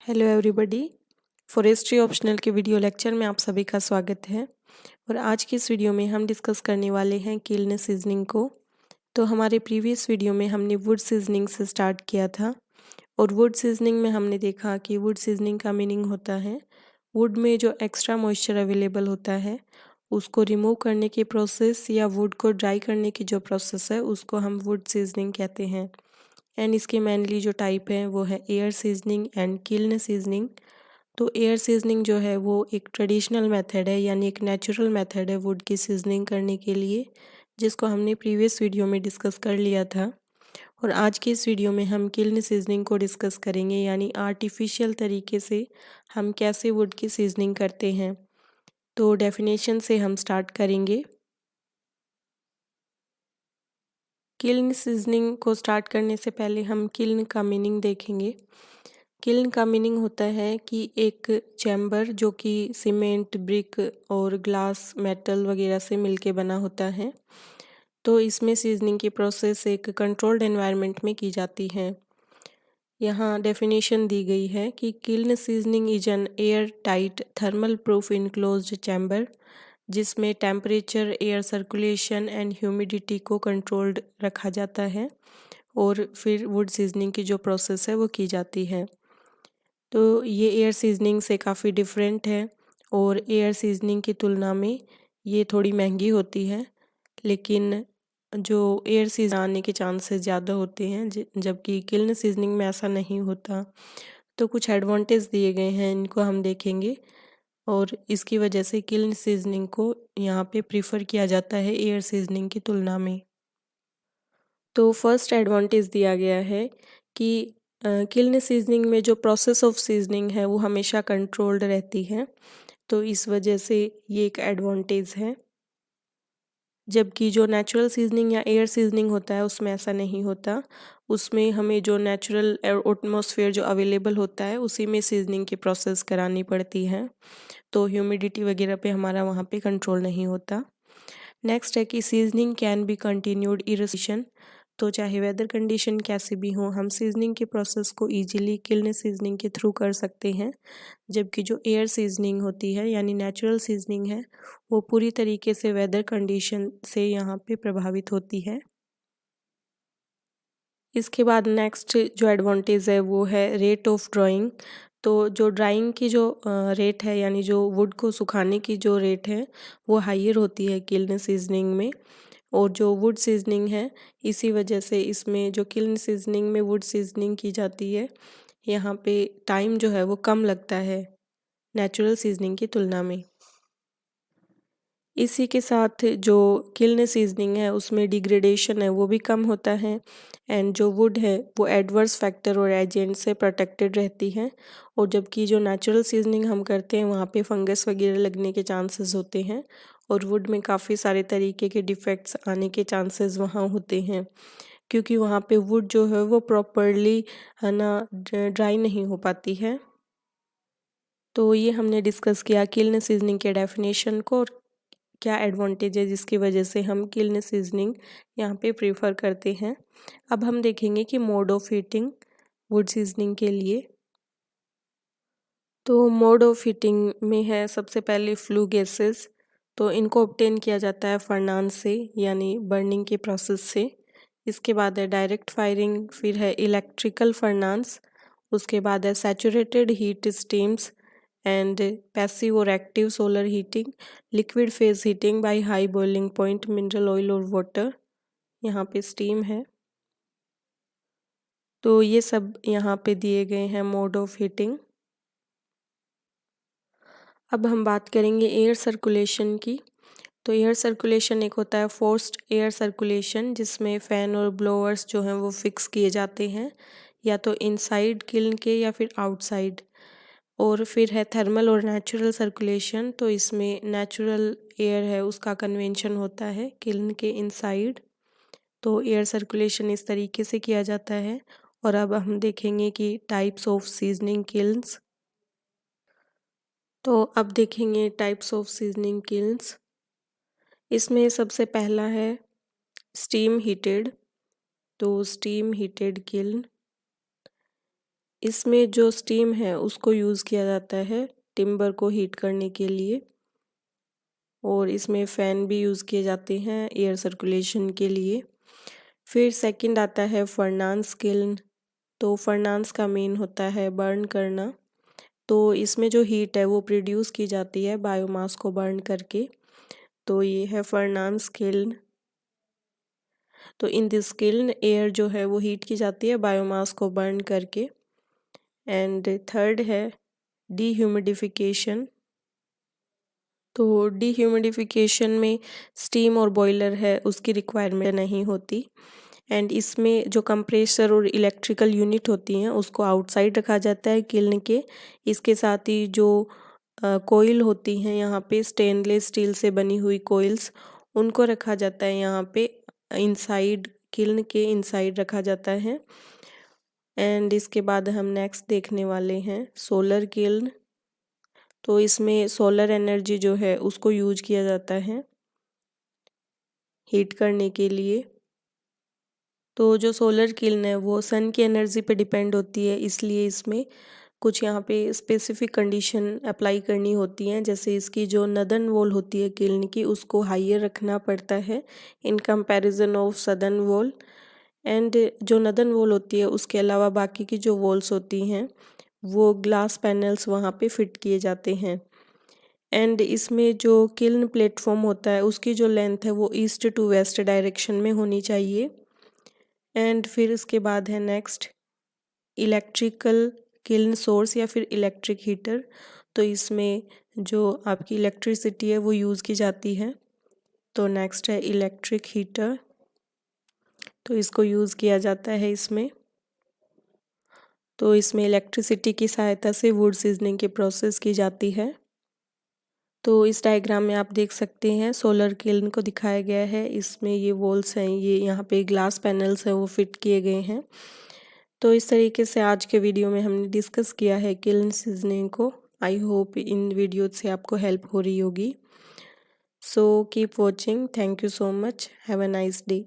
Hello everybody. Forestry optional के video lecture में आप सभी का स्वागत है। और आज की इस वीडियो में हम डिस्कस करने वाले हैं किल्न सीजनिंग को। तो हमारे प्रीवियस वीडियो में हमने वुड सीजनिंग से स्टार्ट किया था और वुड सीजनिंग में हमने देखा कि वुड सीजनिंग का मीनिंग होता है वुड में जो एक्स्ट्रा मॉइस्चर अवेलेबल होता है उसको रिमूव करने की प्रोसेस या वुड को ड्राई करने की जो प्रोसेस है उसको हम वुड सीजनिंग कहते हैं। एंड इसके मेनली जो टाइप है वो है air seasoning and kiln seasoning. तो एयर सीजनिंग जो है वो एक ट्रेडिशनल मेथड है यानी एक नेचुरल मेथड है वुड की सीजनिंग करने के लिए, जिसको हमने प्रीवियस वीडियो में डिस्कस कर लिया था। और आज की इस वीडियो में हम किल्न सीजनिंग को डिस्कस करेंगे यानी आर्टिफिशियल तरीके से हम कैसे वुड की सीजनिंग करते हैं। तो डेफिनेशन से हम स्टार्ट करेंगे। किल्न सीजनिंग को स्टार्ट करने से पहले हम किल्न का मीनिंग देखेंगे। किल्न का मीनिंग होता है कि एक चैम्बर जो कि सीमेंट, ब्रिक और ग्लास, मेटल वगैरह से मिलके बना होता है। तो इसमें सीजनिंग की प्रोसेस एक कंट्रोल्ड एनवायरनमेंट में की जाती है। यहाँ डेफिनेशन दी गई है कि kiln seasoning is an air tight thermal proof enclosed chamber जिसमें temperature, air circulation and humidity को कंट्रोल्ड रखा जाता है और फिर वुड सीजनिंग की जो प्रोसेस है वो की जाती है। तो ये एयर सीजनिंग से काफ़ी डिफरेंट है और एयर सीजनिंग की तुलना में ये थोड़ी महंगी होती है, लेकिन जो एयर सीजन आने के चांसेस ज़्यादा होते हैं जबकि किल्न सीजनिंग में ऐसा नहीं होता। तो कुछ एडवांटेज दिए गए हैं, इनको हम देखेंगे और इसकी वजह से किल्न सीजनिंग को यहाँ पे प्रीफर किया जाता है एयर सीजनिंग की तुलना में। तो फर्स्ट एडवांटेज दिया गया है कि किल्न सीजनिंग में जो प्रोसेस ऑफ सीजनिंग है वो हमेशा कंट्रोल्ड रहती है, तो इस वजह से ये एक एडवांटेज है। जबकि जो नेचुरल सीजनिंग या एयर सीजनिंग होता है उसमें ऐसा नहीं होता। उसमें हमें जो नेचुरल एटमॉस्फेयर जो अवेलेबल होता है उसी में सीजनिंग की प्रोसेस करानी पड़ती है, तो ह्यूमिडिटी वगैरह पे हमारा वहाँ पे कंट्रोल नहीं होता। नेक्स्ट है कि seasoning can be continued irritation. तो चाहे वेदर कंडीशन कैसे भी हो हम सीजनिंग के प्रोसेस को इजीली किल्न सीजनिंग के थ्रू कर सकते हैं। जबकि जो एयर सीजनिंग होती है यानी नेचुरल सीजनिंग है वो पूरी तरीके से वेदर कंडीशन से यहाँ पे प्रभावित होती है। इसके बाद नेक्स्ट जो एडवांटेज है वो है रेट ऑफ ड्राइंग। तो जो ड्राइंग की जो रेट है यानी जो वुड को सुखाने की जो रेट है वो हाइयर होती है किल्न सीजनिंग में। और जो वुड सीजनिंग है इसी वजह से इसमें जो किल्न सीजनिंग में वुड सीजनिंग की जाती है यहाँ पे टाइम जो है वो कम लगता है नेचुरल सीजनिंग की तुलना में। इसी के साथ जो किल्न सीजनिंग है उसमें डिग्रेडेशन है वो भी कम होता है एंड जो वुड है वो एडवर्स फैक्टर और एजेंट से प्रोटेक्टेड रहती है। और जबकि जो नेचुरल सीजनिंग हम करते हैं वहाँ पे फंगस वगैरह लगने के चांसेस होते हैं और वुड में काफ़ी सारे तरीके के डिफेक्ट्स आने के चांसेस वहाँ होते हैं, क्योंकि वहाँ पे वुड जो है वो प्रॉपरली है ना ड्राई नहीं हो पाती है। तो ये हमने डिस्कस किया किल्न सीजनिंग के डेफिनेशन को और क्या एडवांटेज है जिसकी वजह से हम किल्न सीजनिंग यहाँ पे प्रेफर करते हैं। अब हम देखेंगे कि mode of heating would seasoning के लिए। तो मोड ऑफ हीटिंग में है सबसे पहले फ्लू गैसेस। तो इनको ऑब्टेन किया जाता है फर्नांस से यानी बर्निंग के प्रोसेस से। इसके बाद है डायरेक्ट फायरिंग, फिर है इलेक्ट्रिकल फर्नांस, उसके बाद है saturated heat steams and passive और active solar heating, liquid phase heating by high boiling point, mineral oil और वाटर, यहाँ पे स्टीम है। तो ये सब यहाँ पे दिए गए हैं मोड ऑफ हीटिंग। अब हम बात करेंगे एयर सर्कुलेशन की। तो एयर सर्कुलेशन एक होता है फोर्स्ड एयर सर्कुलेशन जिसमें फ़ैन और ब्लोअर्स जो हैं वो फिक्स किए जाते हैं या तो इनसाइड किल्न के या फिर आउटसाइड। और फिर है थर्मल और नेचुरल सर्कुलेशन। तो इसमें नेचुरल एयर है उसका कन्वेंशन होता है किल्न के इनसाइड। तो एयर सर्कुलेशन इस तरीके से किया जाता है। और अब हम देखेंगे कि टाइप्स ऑफ सीजनिंग किल्न्स। तो अब देखेंगे टाइप्स ऑफ सीजनिंग किल्न्स। इसमें सबसे पहला है स्टीम हीटेड। तो स्टीम हीटेड किल्न इसमें जो स्टीम है उसको यूज़ किया जाता है टिम्बर को हीट करने के लिए, और इसमें फ़ैन भी यूज़ किए जाते हैं एयर सर्कुलेशन के लिए। फिर सेकंड आता है फर्नांस किल्न। तो फर्नांस का मेन होता है बर्न करना। तो इसमें जो हीट है वो प्रोड्यूस की जाती है बायोमास को बर्न करके। तो ये है फर्नांस किल्न। तो इन दिस किल्न एयर जो है वो हीट की जाती है बायोमास को बर्न करके। एंड थर्ड है डीह्यूमिडिफिकेशन। तो डीह्यूमिडिफिकेशन में स्टीम और बॉयलर है उसकी रिक्वायरमेंट नहीं होती। एंड इसमें जो कंप्रेसर और इलेक्ट्रिकल यूनिट होती हैं उसको आउटसाइड रखा जाता है किल्न के। इसके साथ ही जो कोयल होती हैं यहाँ पे स्टेनलेस स्टील से बनी हुई कोयल्स, उनको रखा जाता है यहाँ पे इनसाइड, किल्न के इनसाइड रखा जाता है। एंड इसके बाद हम नेक्स्ट देखने वाले हैं सोलर किल्न। तो इसमें सोलर एनर्जी जो है उसको यूज किया जाता है हीट करने के लिए। तो जो सोलर किल्न है वो सन की एनर्जी पे डिपेंड होती है, इसलिए इसमें कुछ यहाँ पे स्पेसिफिक कंडीशन अप्लाई करनी होती हैं। जैसे इसकी जो नदर्न वॉल होती है किल्न की उसको हाइयर रखना पड़ता है in comparison of southern wall. And जो नदर्न वॉल होती है उसके अलावा बाकी की जो वॉल्स होती हैं वो ग्लास पैनल्स वहाँ पे फिट किए जाते हैं। एंड इसमें जो किल्न प्लेटफॉर्म होता है उसकी जो लेंथ है वो ईस्ट टू वेस्ट डायरेक्शन में होनी चाहिए। एंड फिर इसके बाद है नेक्स्ट इलेक्ट्रिकल किल्न सोर्स या फिर इलेक्ट्रिक हीटर। तो इसमें जो आपकी इलेक्ट्रिसिटी है वो यूज़ की जाती है। तो नेक्स्ट है इलेक्ट्रिक हीटर। तो इसको यूज़ किया जाता है इसमें। तो इसमें इलेक्ट्रिसिटी की सहायता से वुड सीजनिंग की प्रोसेस की जाती है। तो इस डायग्राम में आप देख सकते हैं सोलर किल्न को दिखाया गया है। इसमें ये वॉल्स हैं, ये यहाँ पे ग्लास पैनल्स हैं वो फिट किए गए हैं। तो इस तरीके से आज के वीडियो में हमने डिस्कस किया है किल्न सीजनिंग को। आई होप इन वीडियो से आपको हेल्प हो रही होगी। So keep watching. Thank you so much. Have a nice day.